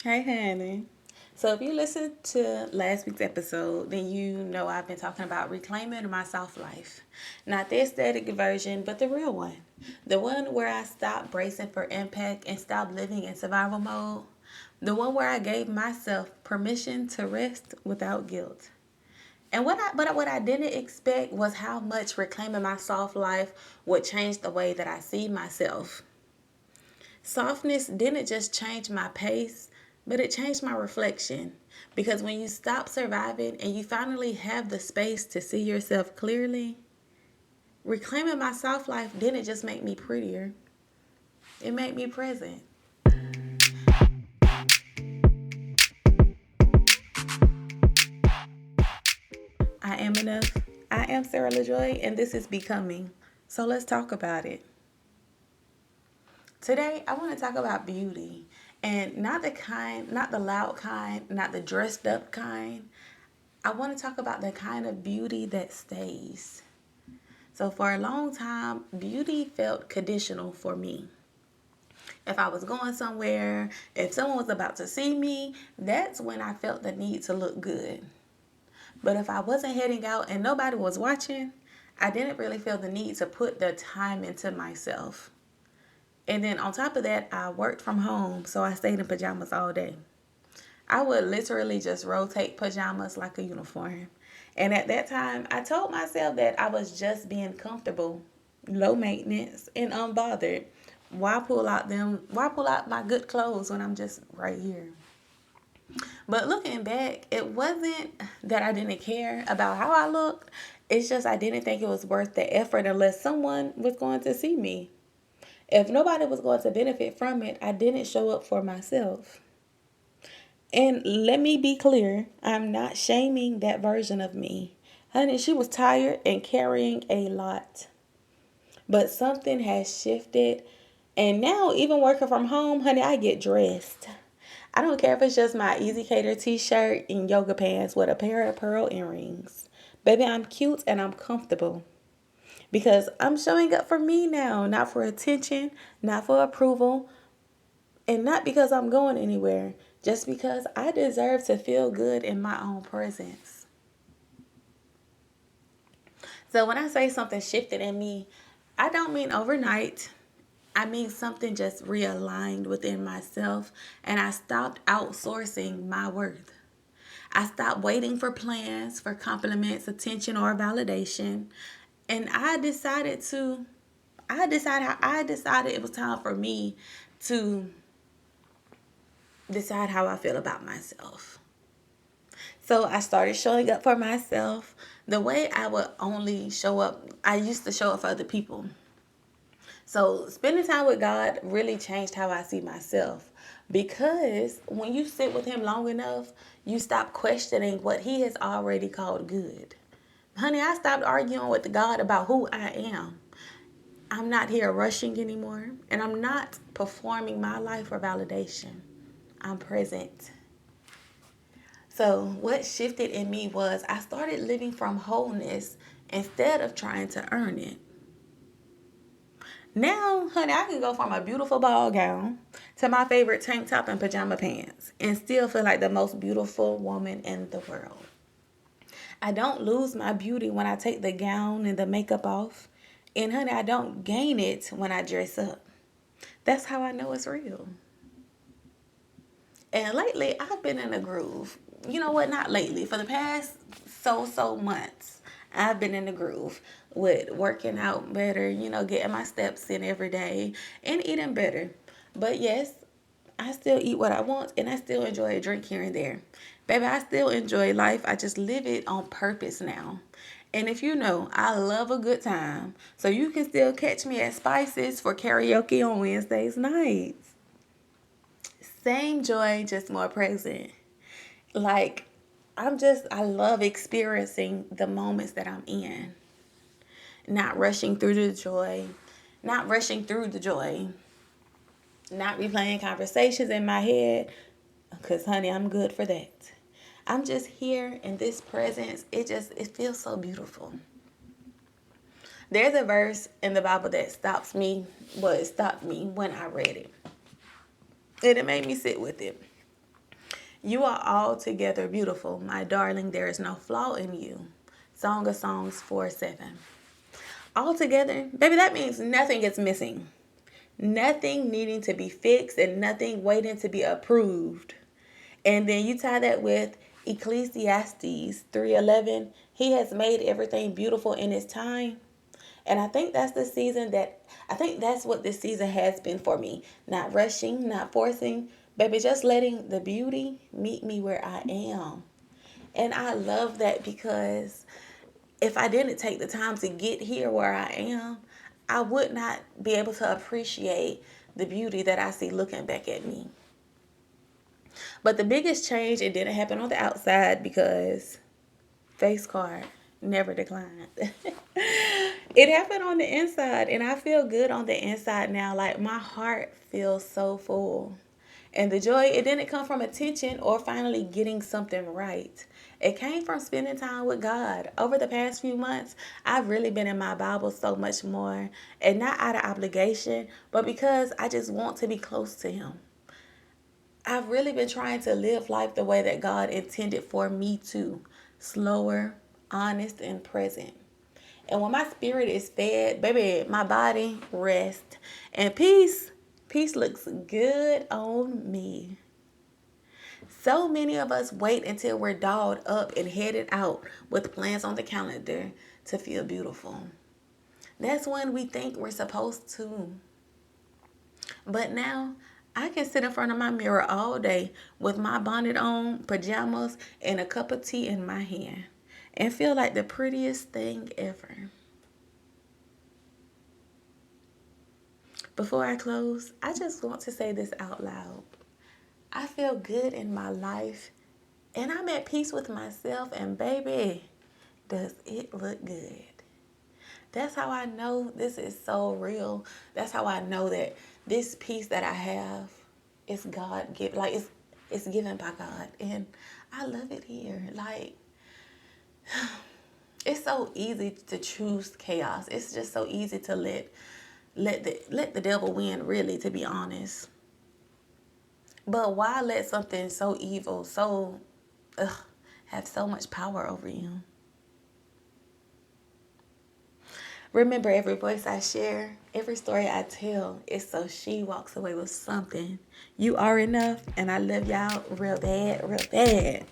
Hey, honey. So, if you listened to last week's episode, then you know I've been talking about reclaiming my soft life. Not the aesthetic version, but the real one. The one where I stopped bracing for impact and stopped living in survival mode. The one where I gave myself permission to rest without guilt. And what I didn't expect was how much reclaiming my soft life would change the way that I see myself. Softness didn't just change my pace, but it changed my reflection. Because when you stop surviving and you finally have the space to see yourself clearly, reclaiming my soft life didn't just make me prettier, it made me present. I am enough. I am Sarah LaJoy, and this is Becoming. So let's talk about it. Today, I want to talk about beauty, and not the loud kind, not the dressed up kind. I want to talk about the kind of beauty that stays. So, for a long time, beauty felt conditional for me. If I was going somewhere, if someone was about to see me, that's when I felt the need to look good. But if I wasn't heading out and nobody was watching, I didn't really feel the need to put the time into myself. And then on top of that, I worked from home, so I stayed in pajamas all day. I would literally just rotate pajamas like a uniform. And at that time, I told myself that I was just being comfortable, low maintenance, and unbothered. Why pull out my good clothes when I'm just right here? But looking back, it wasn't that I didn't care about how I looked. It's just I didn't think it was worth the effort unless someone was going to see me. If nobody was going to benefit from it, I didn't show up for myself. And let me be clear, I'm not shaming that version of me. Honey, she was tired and carrying a lot. But something has shifted. And now, even working from home, honey, I get dressed. I don't care if it's just my Easy Cater t-shirt and yoga pants with a pair of pearl earrings. Baby, I'm cute and I'm comfortable. Because I'm showing up for me now, not for attention, not for approval, and not because I'm going anywhere, just because I deserve to feel good in my own presence. So when I say something shifted in me, I don't mean overnight. I mean something just realigned within myself, and I stopped outsourcing my worth. I stopped waiting for plans, for compliments, attention, or validation. And I decided it was time for me to decide how I feel about myself. So I started showing up for myself the way I would only show up. I used to show up for other people. So spending time with God really changed how I see myself. Because when you sit with Him long enough, you stop questioning what He has already called good. Honey, I stopped arguing with God about who I am. I'm not here rushing anymore, and I'm not performing my life for validation. I'm present. So, what shifted in me was I started living from wholeness instead of trying to earn it. Now, honey, I can go from a beautiful ball gown to my favorite tank top and pajama pants and still feel like the most beautiful woman in the world. I don't lose my beauty when I take the gown and the makeup off. And honey, I don't gain it when I dress up. That's how I know it's real. And lately, I've been in a groove. You know what? Not lately. For the past so months, I've been in the groove with working out better, getting my steps in every day and eating better. But yes, I still eat what I want and I still enjoy a drink here and there. Baby, I still enjoy life. I just live it on purpose now. And if you know, I love a good time. So you can still catch me at Spices for karaoke on Wednesdays nights. Same joy, just more present. Like, I love experiencing the moments that I'm in. Not rushing through the joy. Not rushing through the joy. Not replaying conversations in my head. Because, honey, I'm good for that. I'm just here in this presence. It feels so beautiful. There's a verse in the Bible that stopped me when I read it. And it made me sit with it. You are altogether beautiful, my darling. There is no flaw in you. Song of Songs 4:7. Altogether, baby, that means nothing is missing. Nothing needing to be fixed and nothing waiting to be approved. And then you tie that with Ecclesiastes 3:11. He has made everything beautiful in his time. And I think that's what this season has been for me. Not rushing, not forcing, baby, just letting the beauty meet me where I am. And I love that because if I didn't take the time to get here where I am, I would not be able to appreciate the beauty that I see looking back at me. But the biggest change, it didn't happen on the outside because face card never declined. It happened on the inside, and I feel good on the inside now. Like my heart feels so full. And the joy, it didn't come from attention or finally getting something right. It came from spending time with God. Over the past few months, I've really been in my Bible so much more, and not out of obligation, but because I just want to be close to Him. I've really been trying to live life the way that God intended for me to, slower, honest, and present. And when my spirit is fed, baby, my body rests. And peace looks good on me. So many of us wait until we're dolled up and headed out with plans on the calendar to feel beautiful. That's when we think we're supposed to. But now, I can sit in front of my mirror all day with my bonnet on, pajamas, and a cup of tea in my hand and feel like the prettiest thing ever. Before I close, I just want to say this out loud. I feel good in my life and I'm at peace with myself, and baby, does it look good. That's how I know this is so real. That's how I know that this peace that I have is God given. Like it's given by God, and I love it here. Like it's so easy to choose chaos. It's just so easy to let the devil win. Really, to be honest. But why let something so evil, so ugh, have so much power over you? Remember, every voice I share, every story I tell is so she walks away with something. You are enough, and I love y'all real bad, real bad.